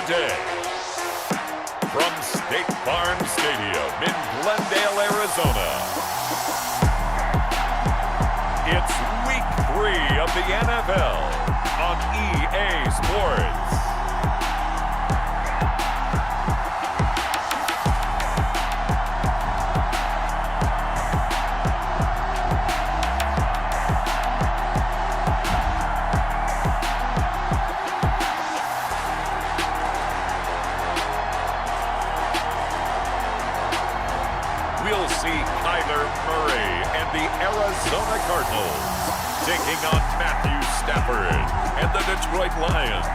today. From State Farm Stadium in Glendale, Arizona, it's Week 3 of the NFL on EA Sports. We'll see Kyler Murray and the Arizona Cardinals taking on Matthew Stafford and the Detroit Lions.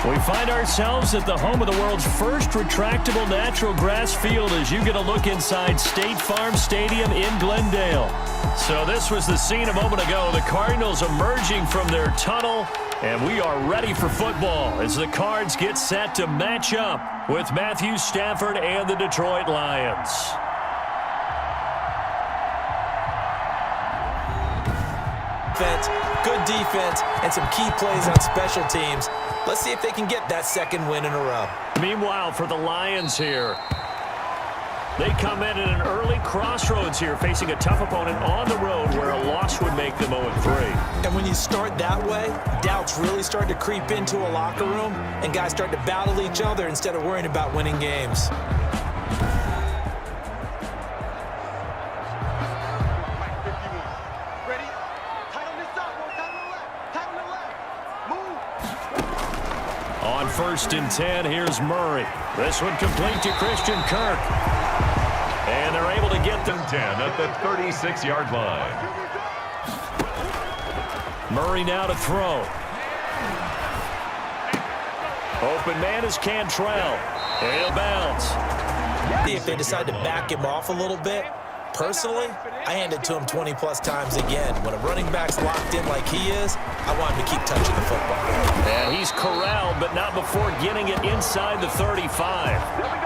We find ourselves at the home of the world's first retractable natural grass field as you get a look inside State Farm Stadium in Glendale. So this was the scene a moment ago. The Cardinals emerging from their tunnel, and we are ready for football as the Cards get set to match up with Matthew Stafford and the Detroit Lions. Good defense, and some key plays on special teams. Let's see if they can get that second win in a row. Meanwhile, for the Lions here, they come in at an early crossroads here, facing a tough opponent on the road where a loss would make them 0-3. And when you start that way, doubts really start to creep into a locker room, and guys start to battle each other instead of worrying about winning games. On 1st and 10, here's Murray. This one complete to Christian Kirk. And they're able to get them 10 at the 36-yard line. Murray now to throw. Open man is Cantrell. He'll bounce. If they decide to back him off a little bit, personally, I hand it to him 20-plus times again. When a running back's locked in like he is, I want him to keep touching the football. And he's corralled, but not before getting it inside the 35.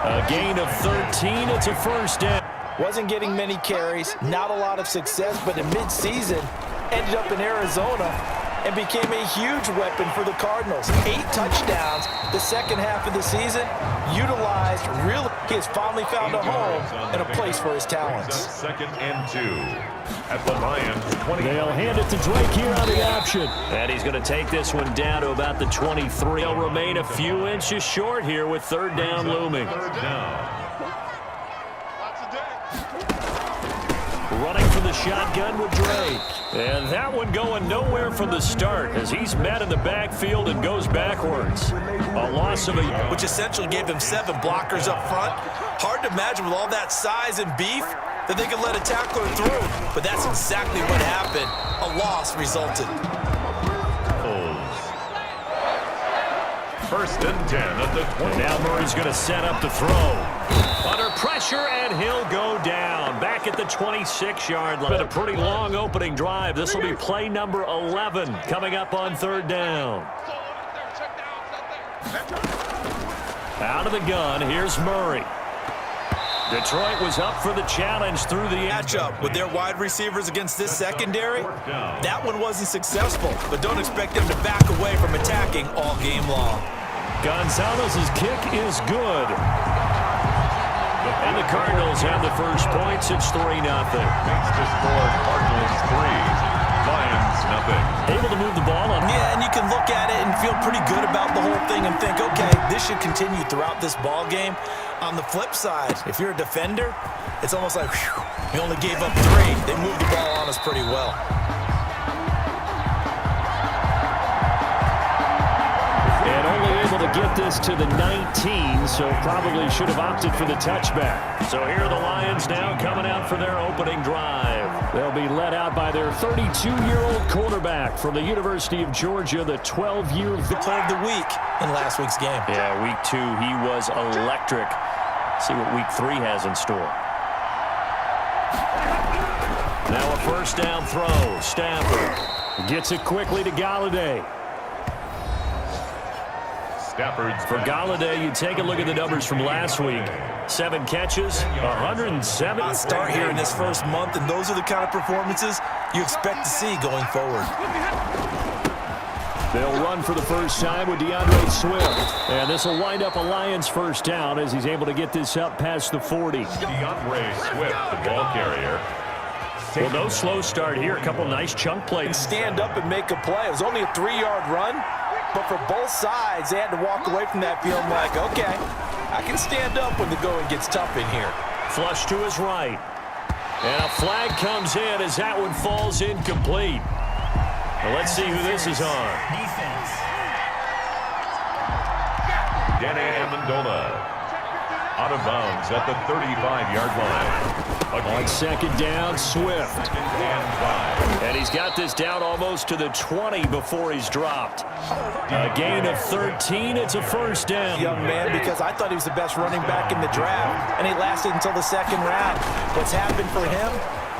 A gain of 13. It's a first down. Wasn't getting many carries, not a lot of success, but in mid-season, ended up in Arizona and became a huge weapon for the Cardinals. 8 touchdowns the second half of the season, utilized really. He has finally found a home and a place for his talents. 2nd and 2 at the Lions 20. They'll hand it to Drake here on the option. And he's going to take this one down to about the 23. He'll remain a few inches short here with 3rd down looming. 3rd down. Running from the shotgun with Drake. And that one going nowhere from the start as he's met in the backfield and goes backwards. A loss of a... Which essentially gave them 7 blockers up front. Hard to imagine with all that size and beef that they could let a tackler through. But that's exactly what happened. A loss resulted. 1st and 10 at the 20. And now Murray's going to set up the throw. Under pressure, and he'll go down. Back at the 26-yard line. Been a pretty long opening drive. This will be play number 11 coming up on 3rd down. Out of the gun, here's Murray. Detroit was up for the challenge through the matchup with their wide receivers against this secondary. That one wasn't successful, but don't expect them to back away from attacking all game long. Gonzalez's kick is good. And the Cardinals have the first points. It's 3-0. Makes the score Cardinals 3, Lions 0. Able to move the ball on. Yeah, and you can look at it and feel pretty good about the whole thing and think, okay, this should continue throughout this ball game. On the flip side, if you're a defender, it's almost like, whew, you only gave up 3. They moved the ball on us pretty well. And only able to get this to the 19, so probably should have opted for the touchback. So here are the Lions now coming out for their opening drive. They'll be led out by their 32-year-old quarterback from the University of Georgia, the 12-year play of the week in last week's game. Yeah, week 2, he was electric. See what week 3 has in store. Now a first down throw. Stafford gets it quickly to Galladay. For Galladay, you take a look at the numbers from last week. 7 catches, 107. Start here in this first month, and those are the kind of performances you expect to see going forward. They'll run for the first time with DeAndre Swift. And this will wind up a Lions first down as he's able to get this up past the 40. DeAndre Swift, the ball carrier. Well, no slow start here. A couple nice chunk plays. Stand up and make a play. It was only a 3-yard run, but for both sides, they had to walk away from that feeling like, okay, I can stand up when the going gets tough in here. Flush to his right. And a flag comes in as that one falls incomplete. Well, let's see who this is on. Defense. Danny Amendola out of bounds at the 35-yard line. On second down, Swift. Second and 5. And he's got this down almost to the 20 before he's dropped. A gain of 13. It's a first down. Young man, because I thought he was the best running back in the draft, and he lasted until the second round. What's happened for him?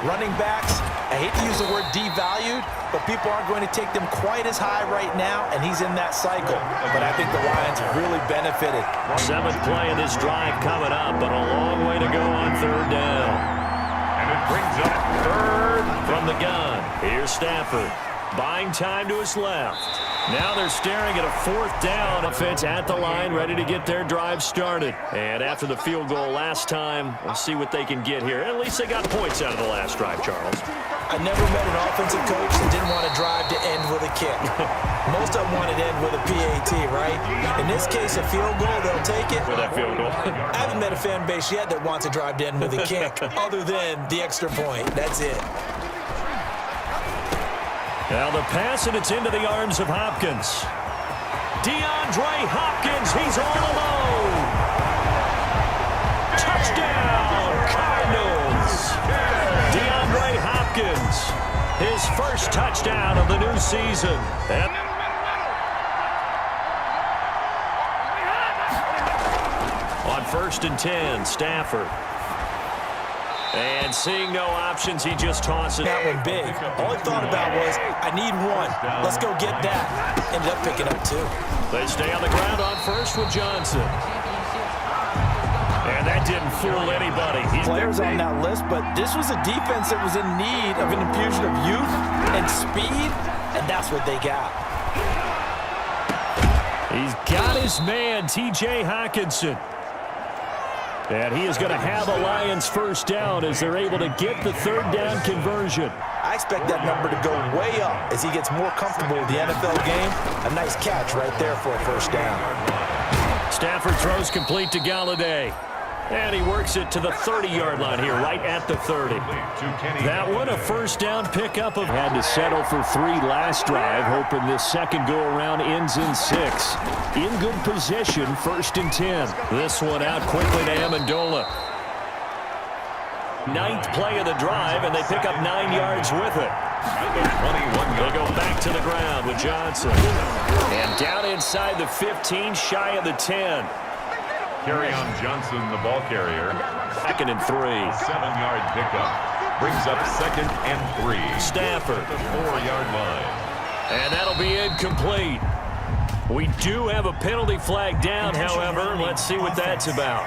Running backs, I hate to use the word devalued, but people aren't going to take them quite as high right now, and he's in that cycle. But I think the Lions really benefited. 7th play of this drive coming up, but a long way to go on third down. And it brings up third From the gun, here's Stafford. Buying time to his left. Now they're staring at a 4th down. Offense at the line, ready to get their drive started. And after the field goal last time, we'll see what they can get here. At least they got points out of the last drive, Charles. I never met an offensive coach that didn't want to drive to end with a kick. Most of them wanted to end with a PAT, right? In this case, a field goal, they'll take it. For that field goal. I haven't met a fan base yet that wants to drive to end with a kick, other than the extra point. That's it. Now the pass, and it's into the arms of Hopkins. DeAndre Hopkins, he's all alone. Touchdown, Cardinals. DeAndre Hopkins, his first touchdown of the new season. On 1st and 10, Stafford. And seeing no options, he just tosses. That one big. All he thought about was, I need one. Let's go get that. Ended up picking up 2. They stay on the ground on first with Johnson. And that didn't fool anybody. Players on that list, but this was a defense that was in need of an infusion of youth and speed, and that's what they got. He's got his man, T.J. Hawkinson. And he is going to have a Lions first down as they're able to get the 3rd down conversion. I expect that number to go way up as he gets more comfortable with the NFL game. A nice catch right there for a first down. Stafford throws complete to Galladay. And he works it to the 30-yard line here, right at the 30. That one, a first down pickup. Had to settle for 3 last drive, hoping this second go-around ends in 6. In good position, 1st and 10. This one out quickly to Amendola. 9th play of the drive, and they pick up 9 yards with it. They'll go back to the ground with Johnson. And down inside the 15, shy of the 10. Kerryon Johnson, the ball carrier. 2nd and 3. 7-yard pickup. Brings up 2nd and 3. Stafford. The 4-yard line. And that'll be incomplete. We do have a penalty flag down, however. Let's see what that's about.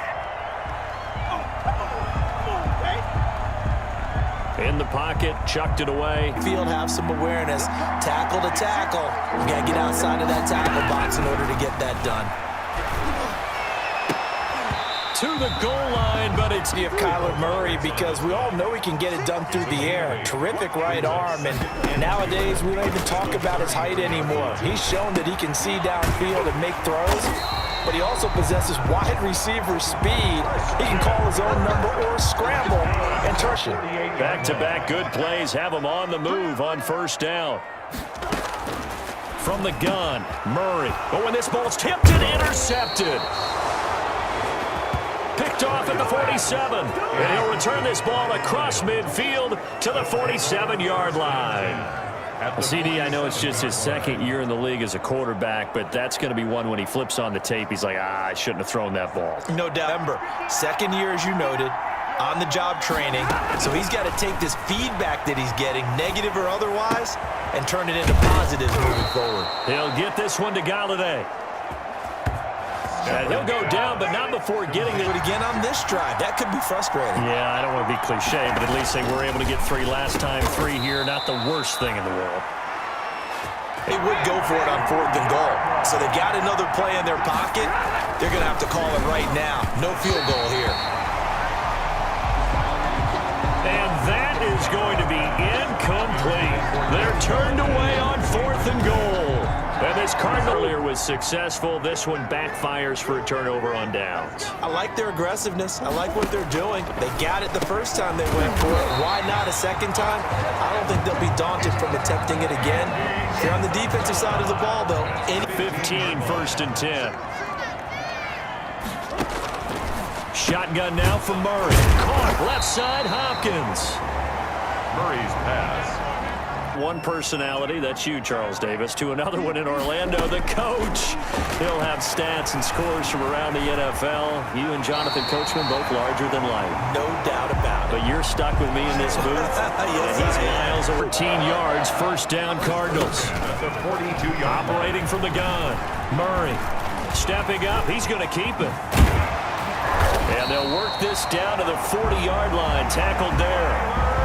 In the pocket, chucked it away. Field have some awareness. Tackle to tackle. You got to get outside of that tackle box in order to get that done. To the goal line, but it's of Kyler Murray, because we all know he can get it done through the air. Terrific right arm, and nowadays we don't even talk about his height anymore. He's shown that he can see downfield and make throws, but he also possesses wide receiver speed. He can call his own number or scramble and touch it. Back-to-back good plays have him on the move on first down. From the gun, Murray. Oh, and this ball's tipped and intercepted. Picked off at the 47. And he'll return this ball across midfield to the 47-yard line. CD, I know it's just his 2nd year in the league as a quarterback, but that's going to be one when he flips on the tape. He's like, I shouldn't have thrown that ball. No doubt. Remember, 2nd year, as you noted, on-the-job training. So he's got to take this feedback that he's getting, negative or otherwise, and turn it into positives moving forward. He'll get this one to Galladay. And he'll go down, but not before getting it. But again on this drive, that could be frustrating. Yeah, I don't want to be cliche, but at least they were able to get 3 last time. 3 here, not the worst thing in the world. They would go for it on 4th and goal. So they got another play in their pocket. They're going to have to call it right now. No field goal here. And that is going to be incomplete. They're turned away on 4th and goal. And this Cardinal earlier was successful. This one backfires for a turnover on downs. I like their aggressiveness. I like what they're doing. They got it the first time they went for it. Why not a second time? I don't think they'll be daunted from attempting it again. They're on the defensive side of the ball, though. 15, 1st and 10. Shotgun now for Murray. Caught left side, Hopkins. Murray's pass. One personality, that's you, Charles Davis, to another one in Orlando, the coach. He'll have stats and scores from around the NFL. You and Jonathan Coachman both larger than life. No doubt about it. But you're stuck with me in this booth. Yes, and he's miles over 14 yards, 1st down Cardinals. At the 42-yard Operating from the gun. Murray stepping up. He's going to keep it. And they'll work this down to the 40-yard line. Tackled there.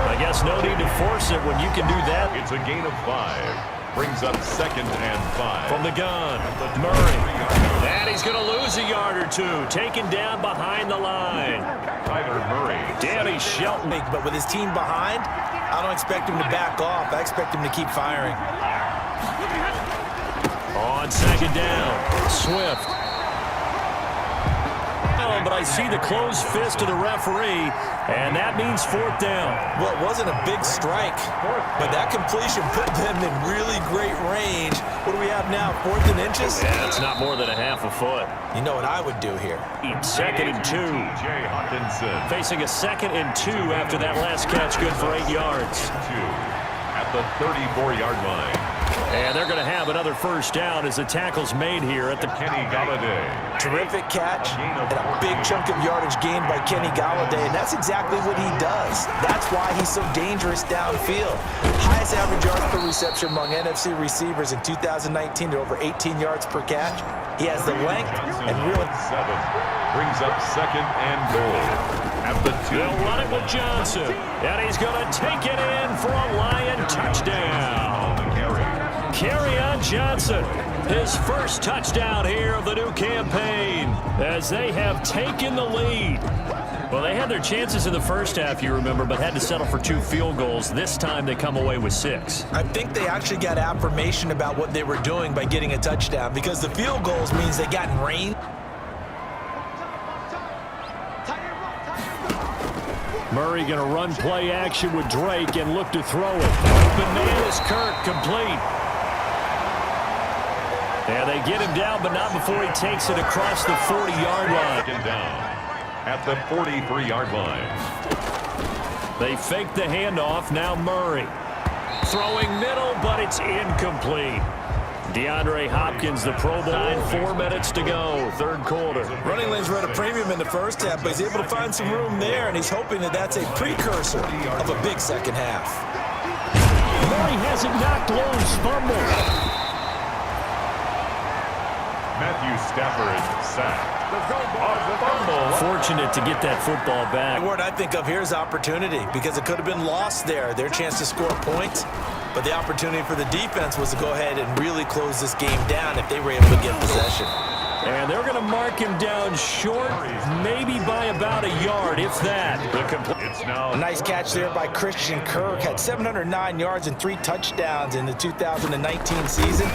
I guess no need to force it when you can do that. It's a gain of 5. Brings up 2nd and 5. From the gun, Murray. And he's going to lose a yard or two. Taken down behind the line. Tyler Murray. Danny Shelton. But with his team behind, I don't expect him to back off. I expect him to keep firing. On 2nd down, Swift. But I see the closed fist of the referee, and that means 4th down. Well, it wasn't a big strike, but that completion put them in really great range. What do we have now, 4th and inches? Yeah, it's not more than a half a foot. You know what I would do here? 2nd and 2. Jay Hawkinson. Facing a 2nd and 2 after that last catch, good for 8 yards. 2 at the 34-yard line. And they're going to have another 1st down as the tackle's made here at the Kenny Galladay. Terrific catch and a big chunk of yardage gained by Kenny Galladay, and that's exactly what he does. That's why he's so dangerous downfield. Highest average yards per reception among NFC receivers in 2019 at over 18 yards per catch. He has the length and really... 7 brings up 2nd and goal. At the 2. They'll run it with Johnson, and he's going to take it in for a Lion touchdown. Carry on Johnson, his 1st touchdown here of the new campaign as they have taken the lead. Well, they had their chances in the first half, you remember, but had to settle for 2 field goals. This time they come away with 6. I think they actually got affirmation about what they were doing by getting a touchdown because the field goals means they got in range. Murray going to run play action with Drake and look to throw it. Open man is Kirk, complete. And they get him down, but not before he takes it across the 40-yard line. Down at the 43-yard line. They fake the handoff. Now Murray. Throwing middle, but it's incomplete. DeAndre Hopkins, the Pro Bowl. 4 minutes to go, 3rd quarter. Running lanes were at a premium in the first half, but he's able to find some room there, and he's hoping that that's a precursor of a big second half. Murray has it knocked loose. Fumble. Matthew Stafford sacked. Fortunate to get that football back. The word I think of here is opportunity because it could have been lost there. Their chance to score points, but the opportunity for the defense was to go ahead and really close this game down if they were able to get possession. And they're going to mark him down short, maybe by about a yard, if that. It's now a nice catch there by Christian Kirk. Had 709 yards and 3 touchdowns in the 2019 season.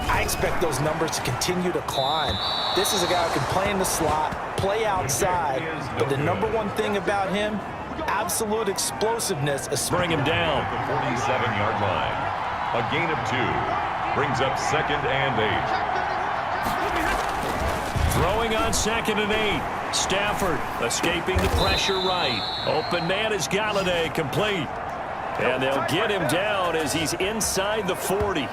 I expect those numbers to continue to climb. This is a guy who can play in the slot, play outside, but the #1 thing about him, absolute explosiveness. Bring him down. The 47-yard line. A gain of 2. Brings up 2nd and 8. Throwing on 2nd and 8. Stafford escaping the pressure right. Open man is Galladay, complete. And they'll get him down as he's inside the 40.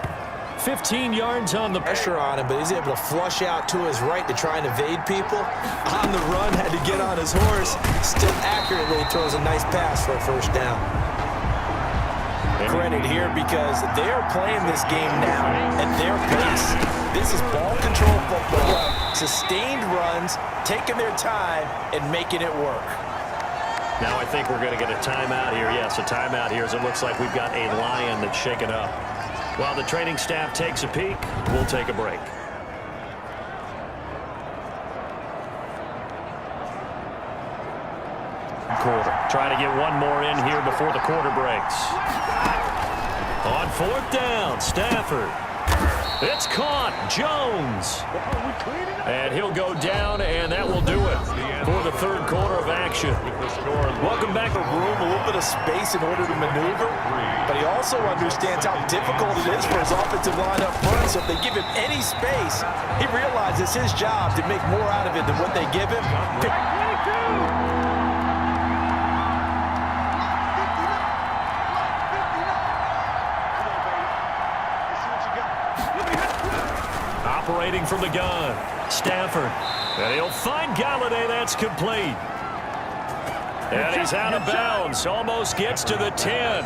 15 yards on the pressure on him, but he's able to flush out to his right to try and evade people. On the run, had to get on his horse. Still accurately throws a nice pass for a 1st down. Credit here because they're playing this game now at their pace. This is ball control football, sustained runs, taking their time and making it work. Now I think we're going to get a timeout here. Yes, a timeout here as it looks like we've got a Lion that's shaken up. While the training staff takes a peek, we'll take a break. Quarter. Trying to get one more in here before the quarter breaks. On fourth down, Stafford. It's caught. Jones. And he'll go down, and that will do it for the third quarter of action. Welcome back to room, a little bit of space in order to maneuver, but he also understands how difficult it is for his offensive line up front, so if they give him any space, he realizes his job to make more out of it than what they give him. Operating from the gun, Stafford. And he'll find Galladay. That's complete. And he's out of bounds. Almost gets to the 10.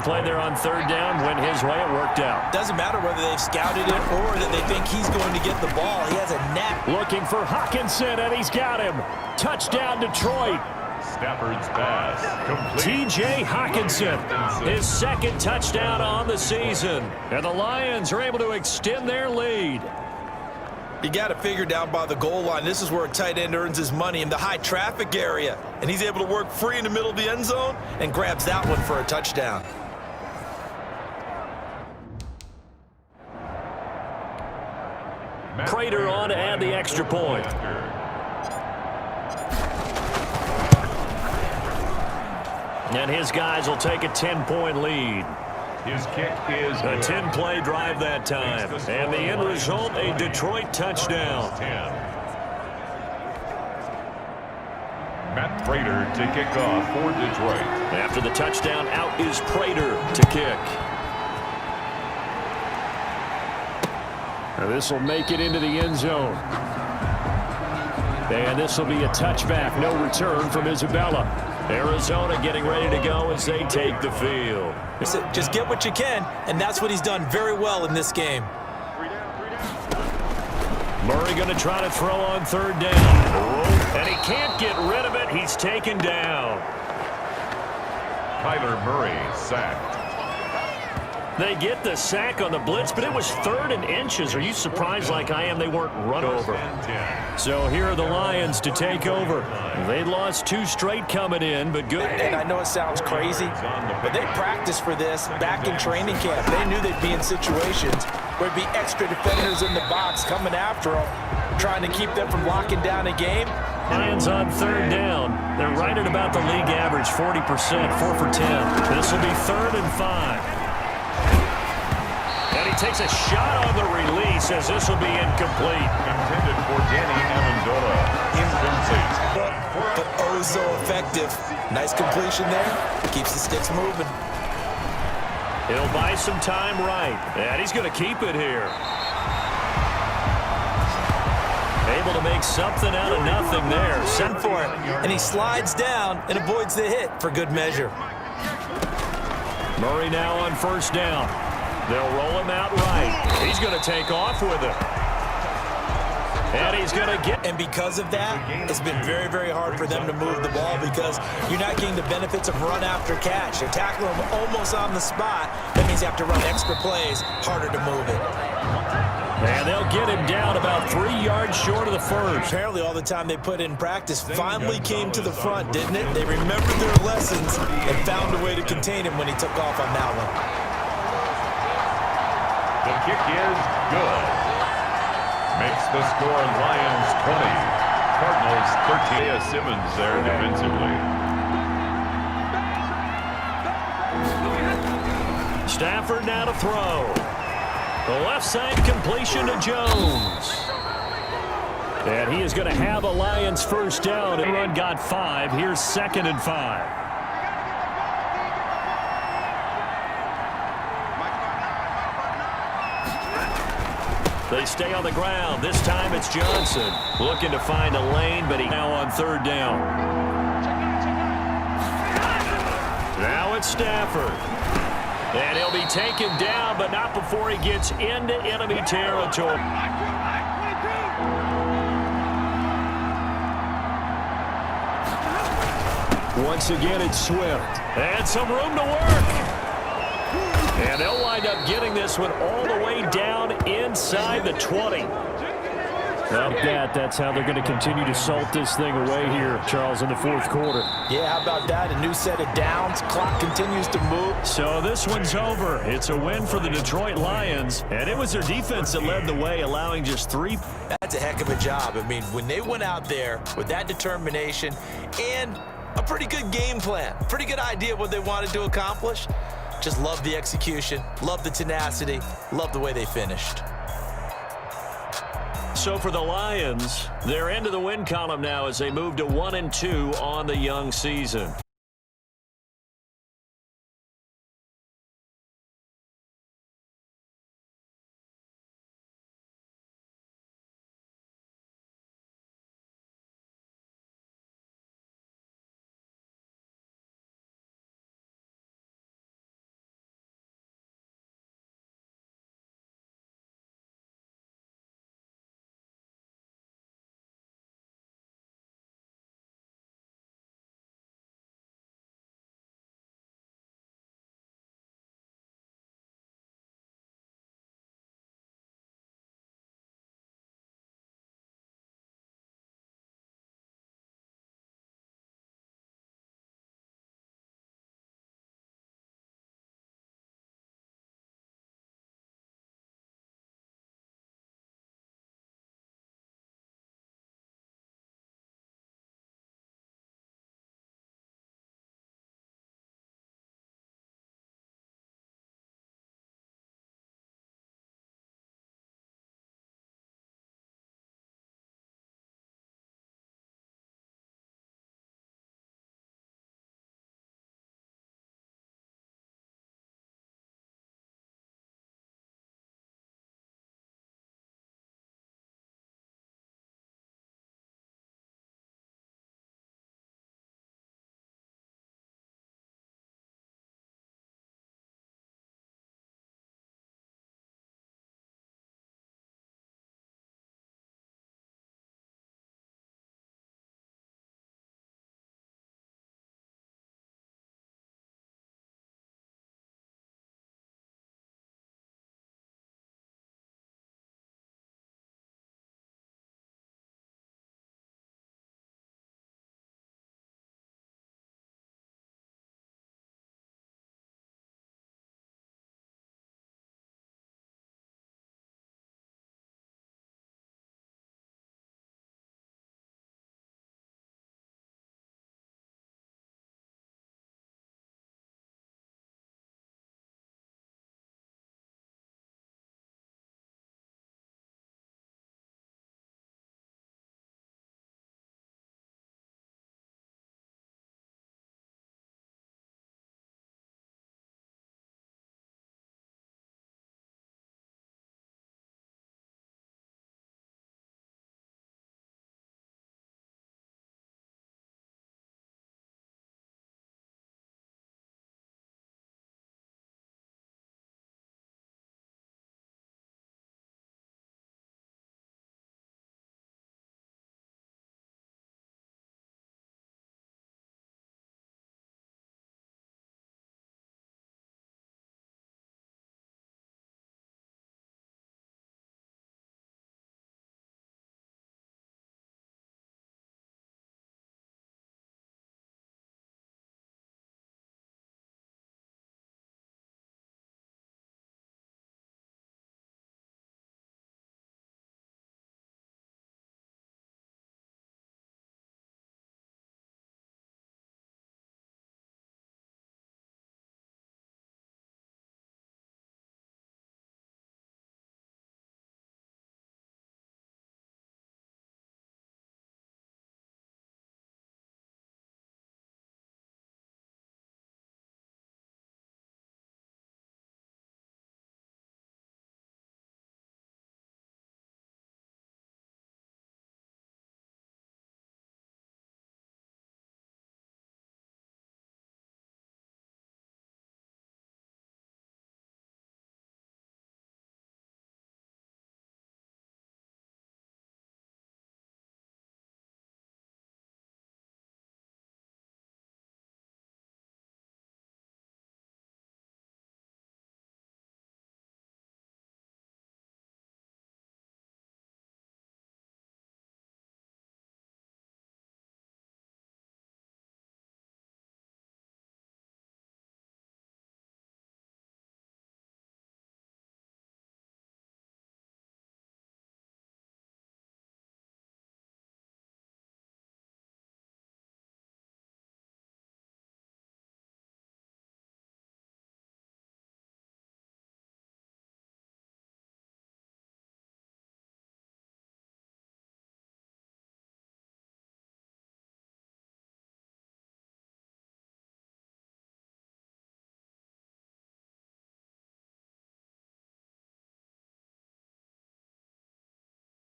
Played there on third down. Went his way. It worked out. Doesn't matter whether they've scouted it or that they think he's going to get the ball. He has a knack. Looking for Hockenson, and he's got him. Touchdown, Detroit. Stafford's pass complete. T.J. Hockenson, his second touchdown on the season. And the Lions are able to extend their lead. You got to figure down by the goal line. This is where a tight end earns his money in the high traffic area. And he's able to work free in the middle of the end zone and grabs that one for a touchdown. Prater on to add the extra point. And his guys will take a 10-point lead. His kick is A 10-play drive that time. And the end result, a Detroit touchdown. Matt Prater to kick off for Detroit. After the touchdown, out is Prater to kick. Now this will make it into the end zone. And this will be a touchback. No return from Isabella. Arizona getting ready to go as they take the field. Just get what you can, and that's what he's done very well in this game. Murray going to try to throw on third down. And he can't get rid of it. He's taken down. Kyler Murray sacked. They get the sack on the blitz, but it was third and inches. Are you surprised like I am they weren't run over? So here are the Lions to take over. They lost two straight coming in, but good. And I know it sounds crazy, but they practiced for this back in training camp. They knew they'd be in situations where it'd be extra defenders in the box coming after them, trying to keep them from locking down a game. Lions on third down. They're right at about the league average, 40%, 4 for 10. This will be 3rd and 5. And he takes a shot on the release as this will be incomplete. Intended for Danny Amendola. Incomplete. But oh so effective. Nice completion there. Keeps the sticks moving. He'll buy some time right. And he's going to keep it here. Able to make something out of nothing there. Sent for it. And he slides down and avoids the hit for good measure. Murray now on first down. They'll roll him out right. He's going to take off with it. And he's going to get... And because of that, it's been very, very hard for them to move the ball because you're not getting the benefits of run after catch. They're tackling him almost on the spot. That means you have to run extra plays, harder to move it. And they'll get him down about 3 yards short of the first. Apparently all the time they put in practice finally came to the front, didn't it? They remembered their lessons and found a way to contain him when he took off on that one. The kick is good. Makes the score Lions 20. Cardinals 13. Simmons there defensively. Stafford now to throw. The left side completion to Jones. And he is going to have a Lions first down. And run got 5. Here's 2nd and 5. They stay on the ground. This time it's Johnson looking to find a lane, but he now on third down. Now it's Stafford. And he'll be taken down, but not before he gets into enemy territory. Once again, it's Swift. And some room to work. And they'll wind up getting this one all the way down inside the 20. Well, that's how they're going to continue to salt this thing away here, Charles, in the fourth quarter. Yeah, how about that? A new set of downs. Clock continues to move. So this one's over. It's a win for the Detroit Lions, and it was their defense that led the way, allowing just 3. That's a heck of a job. I mean, when they went out there with that determination and a pretty good game plan, pretty good idea of what they wanted to accomplish, just love the execution, love the tenacity, love the way they finished. So for the Lions, they're into the win column now as they move to 1-2 on the young season.